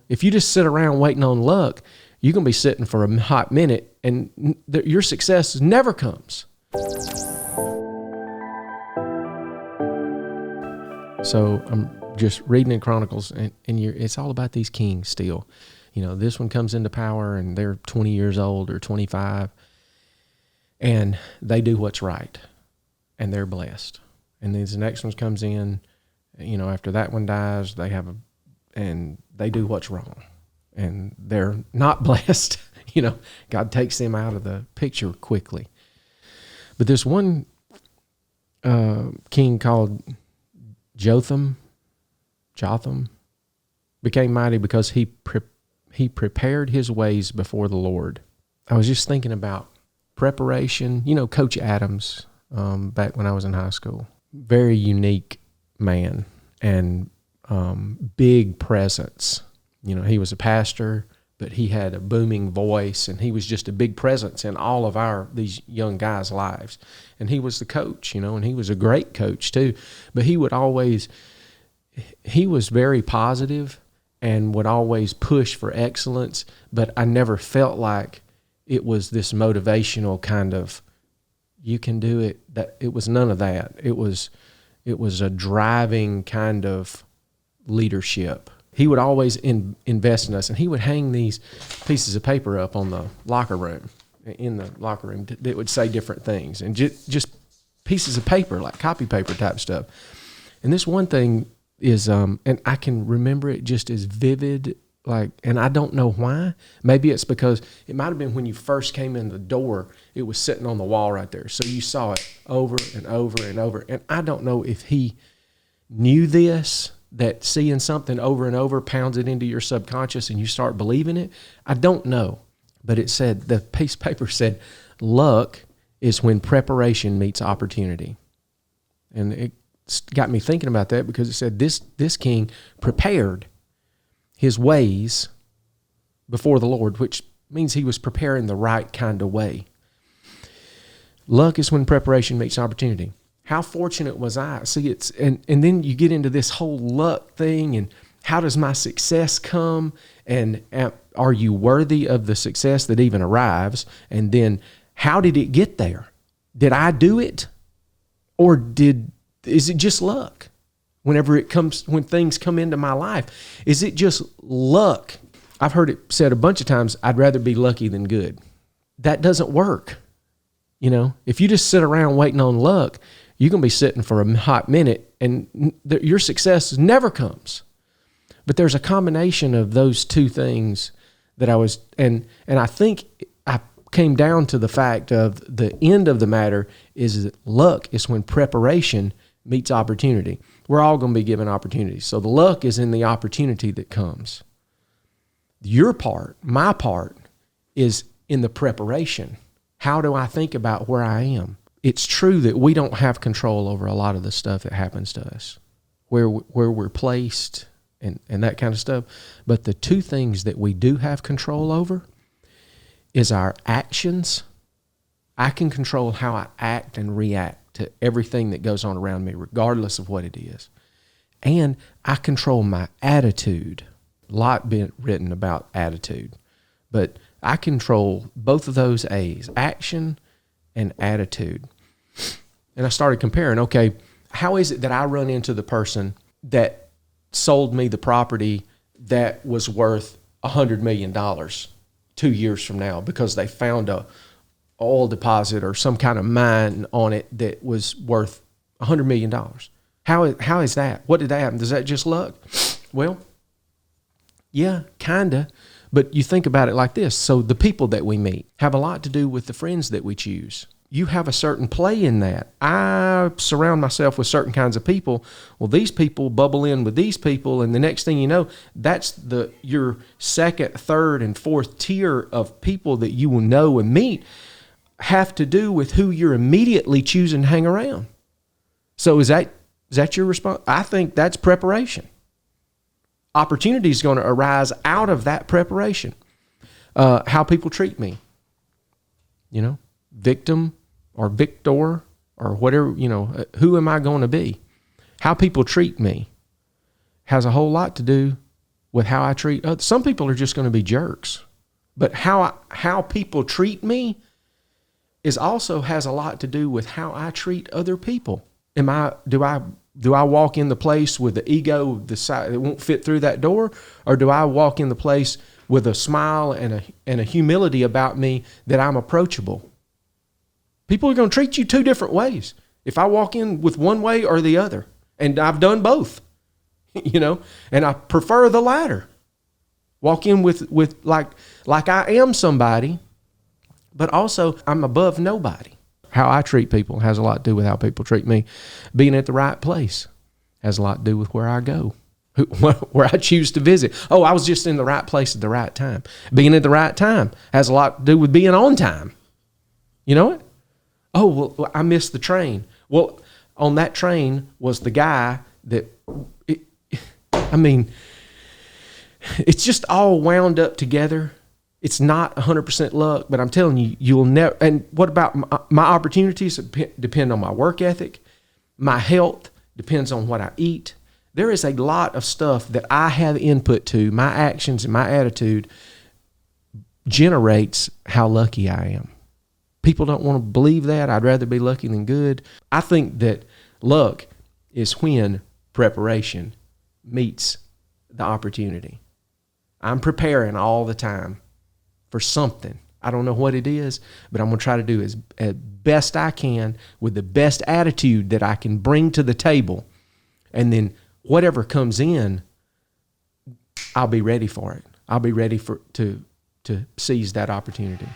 if you just sit around waiting on luck, you're going to be sitting for a hot minute and your success never comes. So I'm just reading in Chronicles, and it's all about these kings still. This one comes into power and they're 20 years old or 25, and they do what's right, and they're blessed. And then the next one comes in, after that one dies, and they do what's wrong, and they're not blessed. God takes them out of the picture quickly. But this one king called Jotham became mighty because he prepared his ways before the Lord. I was just thinking about preparation. Coach Adams, back when I was in high school, very unique man and big presence. He was a pastor, but he had a booming voice, and he was just a big presence in all of these young guys' lives. And he was the coach, and he was a great coach too. But he was very positive and would always push for excellence, but I never felt like it was this motivational kind of, you can do it. That it was none of that. It was a driving kind of leadership. He would always invest in us, and he would hang these pieces of paper up in the locker room that would say different things, and just pieces of paper, like copy paper type stuff. And this one thing is, and I can remember it just as vivid, and I don't know why. Maybe it's because it might have been when you first came in the door, it was sitting on the wall right there. So you saw it over and over and over. And I don't know if he knew this, that seeing something over and over pounds it into your subconscious and you start believing it. I don't know. But it said, the piece of paper said, luck is when preparation meets opportunity. And it got me thinking about that, because it said this king prepared his ways before the Lord, which means he was preparing the right kind of way. Luck is when preparation meets opportunity. How fortunate was I? See, and then you get into this whole luck thing, and how does my success come? And are you worthy of the success that even arrives? And then how did it get there? Did I do it? Or is it just luck? When things come into my life, is it just luck? I've heard it said a bunch of times, I'd rather be lucky than good. That doesn't work. If you just sit around waiting on luck, you're going to be sitting for a hot minute, and your success never comes. But there's a combination of those two things that and I think I came down to the fact of the end of the matter is that luck is when preparation meets opportunity. We're all going to be given opportunities. So the luck is in the opportunity that comes. Your part, my part, is in the preparation. How do I think about where I am? It's true that we don't have control over a lot of the stuff that happens to us, where we're placed and that kind of stuff. But the two things that we do have control over is our actions. I can control how I act and react to everything that goes on around me, regardless of what it is. And I control my attitude. A lot been written about attitude, but I control both of those A's, action and attitude. And I started comparing, okay, how is it that I run into the person that sold me the property that was worth $100 million 2 years from now because they found a oil deposit or some kind of mine on it that was worth $100 million? How is that? What did that happen? Does that just luck? Well, yeah, kinda. But you think about it like this. So the people that we meet have a lot to do with the friends that we choose. You have a certain play in that. I surround myself with certain kinds of people. Well, these people bubble in with these people, and the next thing you know, that's your second, third, and fourth tier of people that you will know and meet have to do with who you're immediately choosing to hang around. So is that your response? I think that's preparation. Opportunity is going to arise out of that preparation. How people treat me, victim or victor or whatever, who am I going to be? How people treat me has a whole lot to do with how I treat others. Some people are just going to be jerks, but how people treat me also has a lot to do with how I treat other people. Do I walk in the place with the ego the size that won't fit through that door, or do I walk in the place with a smile and a humility about me that I'm approachable? People are going to treat you two different ways. If I walk in with one way or the other, and I've done both, and I prefer the latter. Walk in with like I am somebody, but also I'm above nobody. How I treat people has a lot to do with how people treat me. Being at the right place has a lot to do with where I go, where I choose to visit. Oh, I was just in the right place at the right time. Being at the right time has a lot to do with being on time. You know it? Oh, well, I missed the train. Well, on that train was the guy that, it's just all wound up together. It's not 100% luck, but I'm telling you, you'll never. And what about my opportunities? Depend on my work ethic. My health depends on what I eat. There is a lot of stuff that I have input to. My actions and my attitude generates how lucky I am. People don't want to believe that. I'd rather be lucky than good. I think that luck is when preparation meets the opportunity. I'm preparing all the time for something. I don't know what it is, but I'm going to try to do as best I can with the best attitude that I can bring to the table. And then whatever comes in, I'll be ready for it. I'll be ready to seize that opportunity.